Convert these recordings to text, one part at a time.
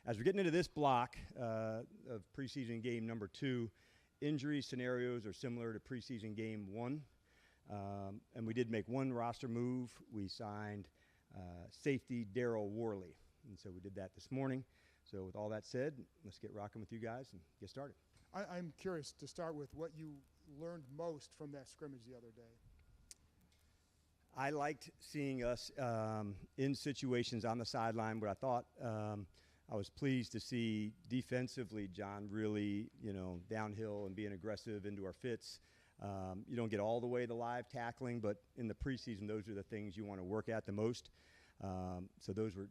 as we're getting into this block of preseason game number 2, injury scenarios are similar to preseason game 1. And we did make one roster move. We signed safety Darryl Worley. And so we did that this morning. So with all that said, let's get rocking with you guys and get started. I'm curious to start with what you learned most from that scrimmage the other day. I liked seeing us in situations on the sideline, but I thought I was pleased to see defensively, John, really, downhill and being aggressive into our fits. You don't get all the way to live tackling, but in the preseason, those are the things you want to work at the most. So those were,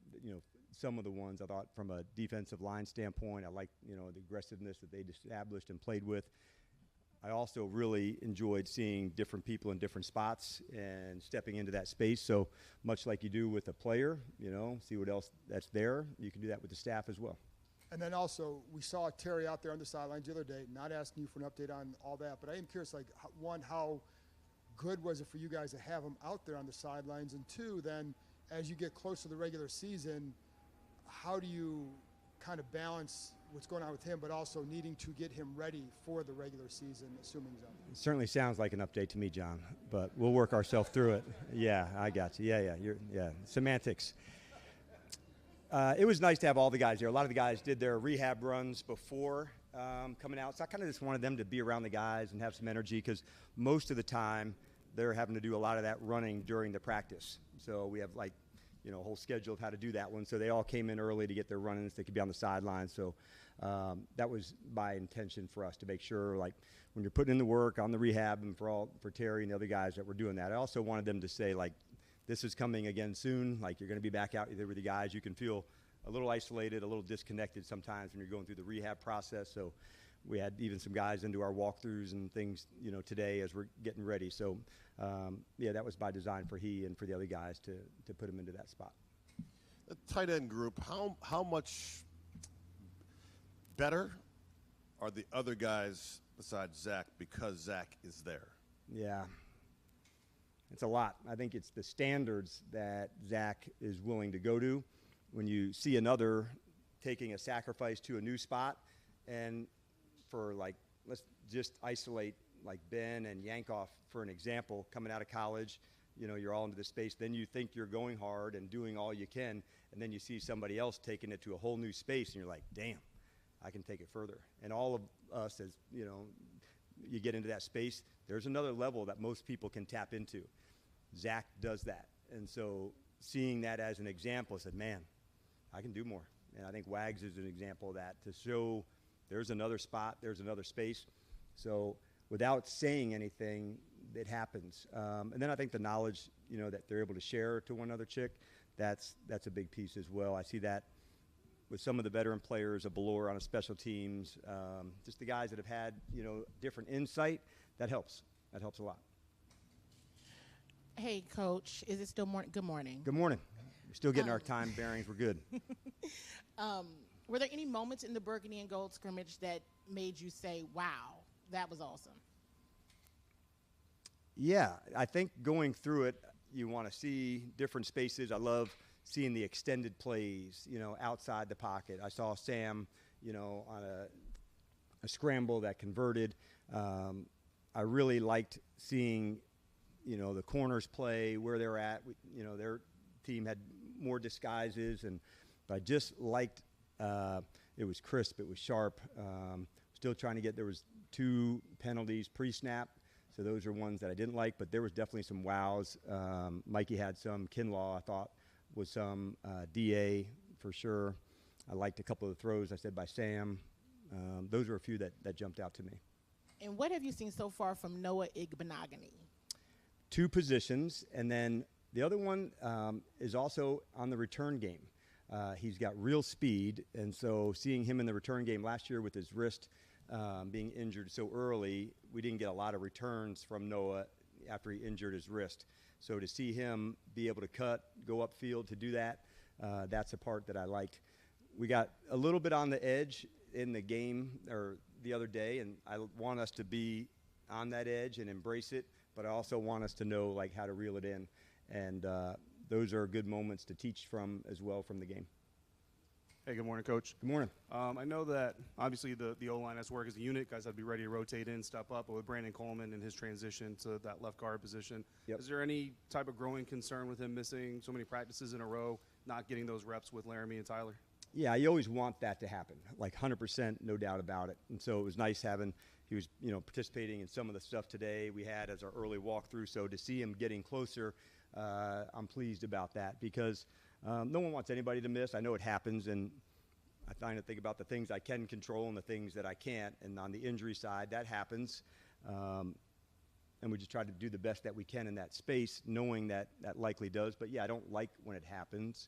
some of the ones I thought from a defensive line standpoint. I liked, the aggressiveness that they established and played with. I also really enjoyed seeing different people in different spots and stepping into that space. So much like you do with a player, see what else that's there. You can do that with the staff as well. And then also, we saw Terry out there on the sidelines the other day, not asking you for an update on all that, but I am curious, one, how good was it for you guys to have him out there on the sidelines? And two, then, as you get close to the regular season, how do you kind of balance what's going on with him, but also needing to get him ready for the regular season, assuming he's out there? It certainly sounds like an update to me, John, but we'll work ourselves through it. Yeah, I got you. Yeah, semantics. It was nice to have all the guys there. A lot of the guys did their rehab runs before coming out, so I kind of just wanted them to be around the guys and have some energy because most of the time they're having to do a lot of that running during the practice. So we have a whole schedule of how to do that one. So they all came in early to get their run-ins. They could be on the sidelines. So that was my intention for us to make sure, when you're putting in the work on the rehab and for Terry and the other guys that were doing that. I also wanted them to say, this is coming again soon. You're going to be back out there with the guys. You can feel a little isolated, a little disconnected sometimes when you're going through the rehab process. So we had even some guys into our walkthroughs and things, today as we're getting ready. So, that was by design for he and for the other guys to put him into that spot. The tight end group, how much better are the other guys besides Zach because Zach is there? Yeah. It's a lot. I think it's the standards that Zach is willing to go to. When you see another taking a sacrifice to a new spot, and for let's just isolate Ben and Yankoff for an example, coming out of college, you're all into the space. Then you think you're going hard and doing all you can, and then you see somebody else taking it to a whole new space, and you're like, damn, I can take it further. And all of us, as you get into that space, there's another level that most people can tap into. Zach does that. And so seeing that as an example, I said, man, I can do more. And I think Wags is an example of that, to show there's another spot, there's another space. So without saying anything, it happens. And then I think the knowledge, that they're able to share to one another, that's a big piece as well. I see that with some of the veteran players, a Ballore on a special teams, just the guys that have had, different insight, that helps. That helps a lot. Hey, Coach, is it still morning? Good morning. Good morning. We're still getting our time bearings. We're good. Were there any moments in the Burgundy and Gold scrimmage that made you say, wow, that was awesome? Yeah, I think going through it, you want to see different spaces. I love seeing the extended plays, outside the pocket. I saw Sam, on a scramble that converted. I really liked seeing, the corners play where they're at. Their team had more disguises, but I just liked it was crisp, it was sharp. Still trying to there was 2 penalties pre-snap, so those are ones that I didn't like, but there was definitely some wows. Mikey had some. Kinlot, I thought, was some. DA, for sure. I liked a couple of the throws, I said, by Sam. Those were a few that jumped out to me. And what have you seen so far from Noah Igbinoghene? 2 positions, and then the other one is also on the return game. He's got real speed, and so seeing him in the return game last year with his wrist being injured so early, we didn't get a lot of returns from Noah after he injured his wrist. So to see him be able to cut, go upfield to do that, that's a part that I liked. We got a little bit on the edge in the game or the other day, and I want us to be on that edge and embrace it, but I also want us to know how to reel it in. And those are good moments to teach from as well from the game. Hey, good morning, Coach. Good morning. I know that obviously the O-line has to work as a unit. Guys have to be ready to rotate in, step up. But with Brandon Coleman and his transition to that left guard position, Yep. is there any type of growing concern with him missing so many practices in a row, not getting those reps with Laramie and Tyler? Yeah, you always want that to happen, like 100%, no doubt about it. And so it was nice having he was participating in some of the stuff today we had as our early walkthrough. So to see him getting closer, I'm pleased about that because no one wants anybody to miss. I know it happens, and I find to think about the things I can control and the things that I can't. And on the injury side, that happens. And we just try to do the best that we can in that space, knowing that that likely does. But, yeah, I don't like when it happens,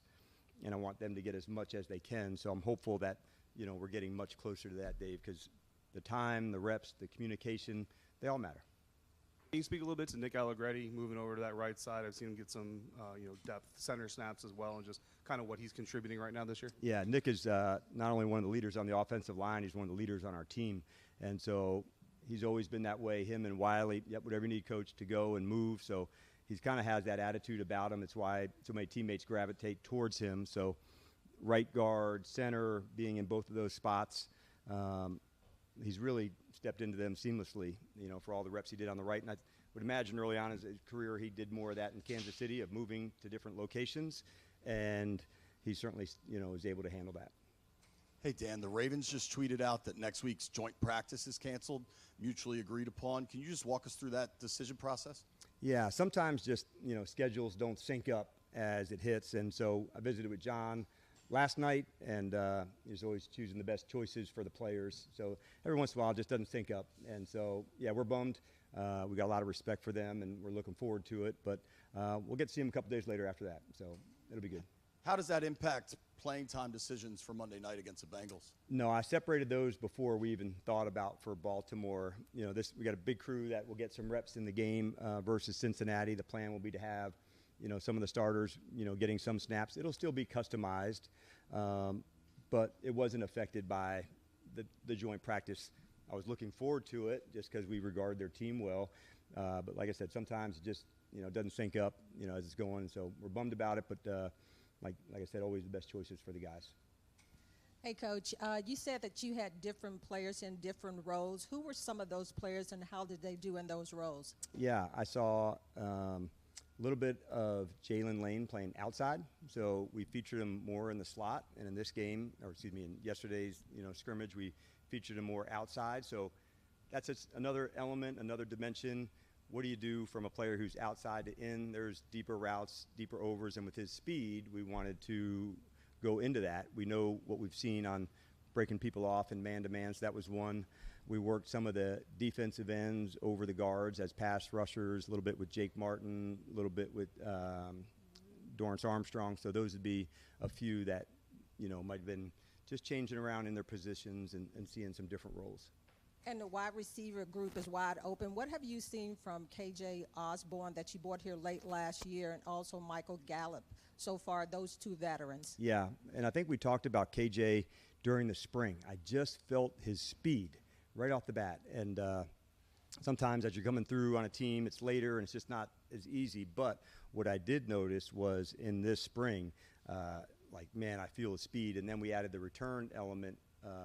and I want them to get as much as they can. So I'm hopeful that, we're getting much closer to that, Dave, because the time, the reps, the communication, they all matter. Can you speak a little bit to Nick Allegretti moving over to that right side? I've seen him get some, depth center snaps as well, and just kind of what he's contributing right now this year. Yeah, Nick is not only one of the leaders on the offensive line, he's one of the leaders on our team. And so he's always been that way. Him and Wiley, whatever you need, coach, to go and move. So he's kind of has that attitude about him. It's why so many teammates gravitate towards him. So right guard, center, being in both of those spots, he's really stepped into them seamlessly, for all the reps he did on the right. And I would imagine early on in his career he did more of that in Kansas City, of moving to different locations. And he certainly, is able to handle that. Hey, Dan, the Ravens just tweeted out that next week's joint practice is canceled, mutually agreed upon. Can you just walk us through that decision process? Yeah, sometimes just, schedules don't sync up as it hits. And so I visited with John last night, and he's always choosing the best choices for the players. So every once in a while it just doesn't sync up. And so, yeah, we're bummed. We got a lot of respect for them, and we're looking forward to it. But we'll get to see them a couple days later after that. So it'll be good. How does that impact playing time decisions for Monday night against the Bengals? No, I separated those before we even thought about for Baltimore. We got a big crew that will get some reps in the game versus Cincinnati. The plan will be to have, some of the starters, getting some snaps. It'll still be customized, but it wasn't affected by the joint practice. I was looking forward to it just because we regard their team well. But like I said, sometimes it just, doesn't sync up, as it's going. So we're bummed about it, but like I said, always the best choices for the guys. Hey, Coach, you said that you had different players in different roles. Who were some of those players, and how did they do in those roles? Yeah, I saw a little bit of Jalen Lane playing outside. So we featured him more in the slot. And in this game, in yesterday's scrimmage, we featured him more outside. So that's another element, another dimension. What do you do from a player who's outside to in? There's deeper routes, deeper overs, and with his speed, we wanted to go into that. We know what we've seen on breaking people off in man-to-man, so that was one. We worked some of the defensive ends over the guards as pass rushers, a little bit with Jake Martin, a little bit with Dorrance Armstrong. So those would be a few that, might have been just changing around in their positions and seeing some different roles. And the wide receiver group is wide open. What have you seen from KJ Osborne that you brought here late last year, and also Michael Gallop so far, those two veterans? Yeah, and I think we talked about KJ during the spring. I just felt his speed right off the bat. And sometimes as you're coming through on a team, it's later and it's just not as easy. But what I did notice was in this spring, I feel his speed. And then we added the return element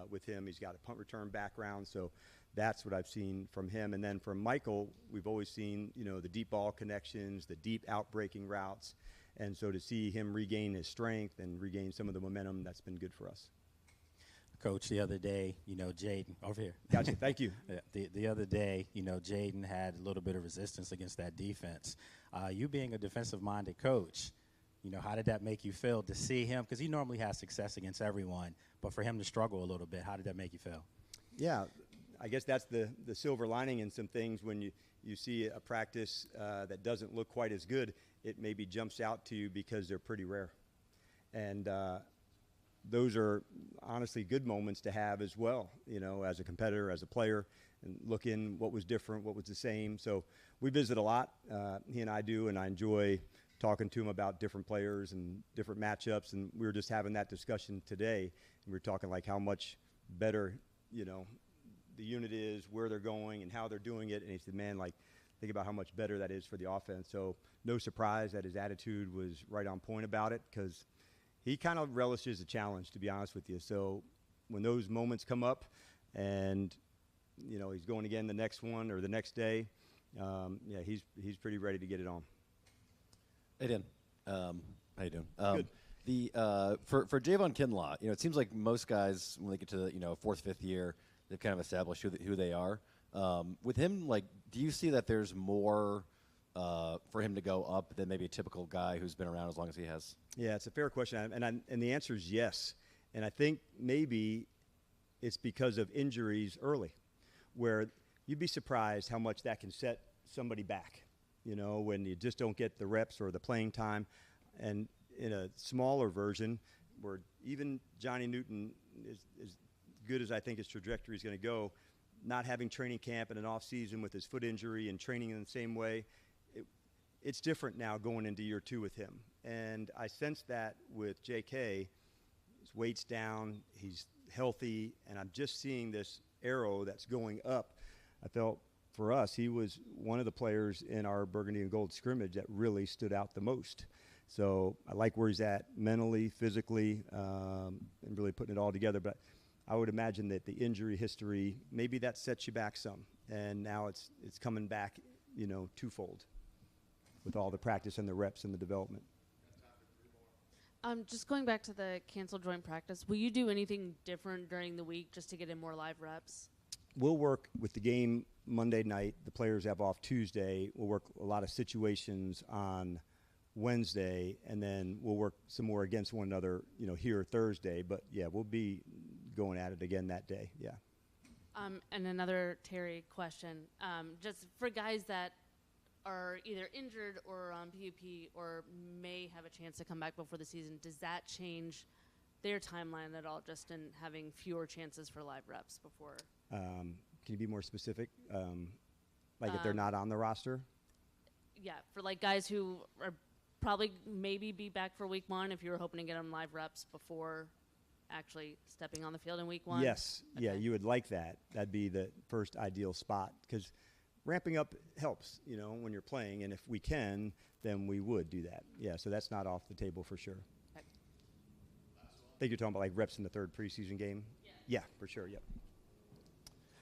with him. He's got a punt return background, so that's what I've seen from him. And then from Michael, we've always seen, the deep ball connections, the deep out-breaking routes. And so to see him regain his strength and regain some of the momentum, that's been good for us. Coach, the other day, Jaden, over here. Gotcha, thank you. The other day, Jaden had a little bit of resistance against that defense. You being a defensive-minded coach, how did that make you feel to see him? Because he normally has success against everyone, but for him to struggle a little bit, how did that make you feel? Yeah, I guess that's the silver lining in some things. When you see a practice that doesn't look quite as good, it maybe jumps out to you because they're pretty rare. And those are honestly good moments to have as well, as a competitor, as a player, and look in what was different, what was the same. So we visit a lot, he and I do, and I enjoy talking to him about different players and different matchups. And we were just having that discussion today, and we were talking like how much better, the unit is, where they're going and how they're doing it. And he said, man, think about how much better that is for the offense. So no surprise that his attitude was right on point about it, because he kind of relishes the challenge, to be honest with you. So when those moments come up and, you know, he's going again the next one or the next day, yeah, he's pretty ready to get it on. Hey, Dan. How you doing? Good. For Javon Kinlot, you know, it seems like most guys, when they get to the, you know, fourth, fifth year, they've kind of established who they are. With him, like, do you see that there's more for him to go up than maybe a typical guy who's been around as long as he has? Yeah, it's a fair question, and the answer is yes. And I think maybe it's because of injuries early, where you'd be surprised how much that can set somebody back, you know, when you just don't get the reps or the playing time. And in a smaller version, where even Johnny Newton is good as I think his trajectory is going to go, not having training camp and an off season with his foot injury and training in the same way, it's different now going into year 2 with him. And I sense that with JK, his weight's down, he's healthy, and I'm just seeing this arrow that's going up. I felt for us, he was one of the players in our Burgundy and Gold scrimmage that really stood out the most. So I like where he's at mentally, physically, and really putting it all together. But I would imagine that the injury history, maybe that sets you back some. And now it's coming back, you know, twofold with all the practice and the reps and the development. Just going back to the canceled joint practice, will you do anything different during the week just to get in more live reps? We'll work with the game Monday night. The players have off Tuesday. We'll work a lot of situations on Wednesday, and then we'll work some more against one another, you know, here Thursday. But, yeah, we'll be going at it again that day, yeah. And another Terry question, just for guys that are either injured or on PUP or may have a chance to come back before the season, does that change their timeline at all, just in having fewer chances for live reps before? Can you be more specific? Like if they're not on the roster? Yeah, for like guys who are probably maybe be back for week 1, if you were hoping to get them live reps before actually stepping on the field in week 1? Yes. Okay. Yeah, you would like that. That'd be the first ideal spot, because ramping up helps, you know, when you're playing, and if we can, then we would do that. Yeah, so that's not off the table for sure. Okay. I think you're talking about like reps in the 3rd preseason game? Yeah, for sure, yep.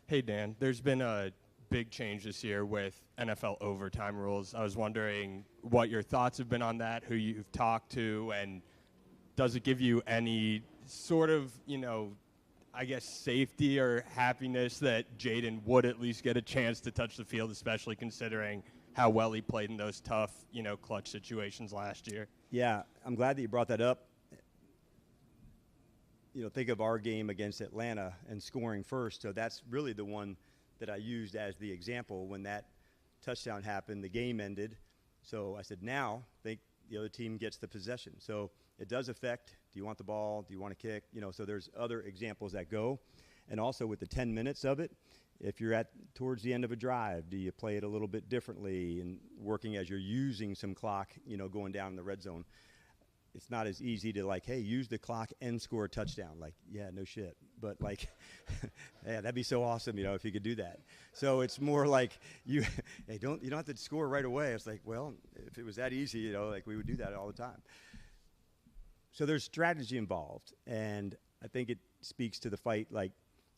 Hey, Dan, there's been a big change this year with NFL overtime rules. I was wondering what your thoughts have been on that, who you've talked to, and does it give you any sort of, you know, I guess, safety or happiness that Jaden would at least get a chance to touch the field, especially considering how well he played in those tough, you know, clutch situations last year? Yeah, I'm glad that you brought that up. You know, think of our game against Atlanta and scoring first. So that's really the one that I used as the example. When that touchdown happened, the game ended. So I said, now think the other team gets the possession. So it does affect, do you want the ball? Do you want to kick? You know, so there's other examples that go. And also with the 10 minutes of it, if you're at towards the end of a drive, do you play it a little bit differently and working as you're using some clock, you know, going down in the red zone? It's not as easy to like, hey, use the clock and score a touchdown. Like, yeah, no shit. But like, yeah, that'd be so awesome, you know, if you could do that. So it's more like hey, you don't have to score right away. It's like, well, if it was that easy, you know, like we would do that all the time. So there's strategy involved, and I think it speaks to the fight, like,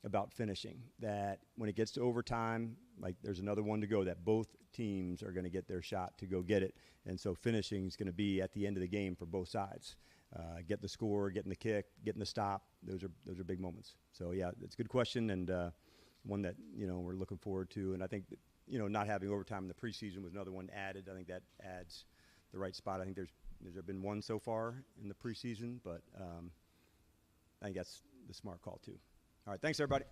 about finishing, that when it gets to overtime, like there's another one to go, that both teams are going to get their shot to go get it. And so finishing is going to be at the end of the game for both sides. Get the score, getting the kick, getting the stop. Those are big moments. So, yeah, it's a good question, and one that, you know, we're looking forward to. And I think that, you know, not having overtime in the preseason was another one added. I think that adds the right spot. I think there's been one so far in the preseason, but I think that's the smart call too. All right, thanks, everybody.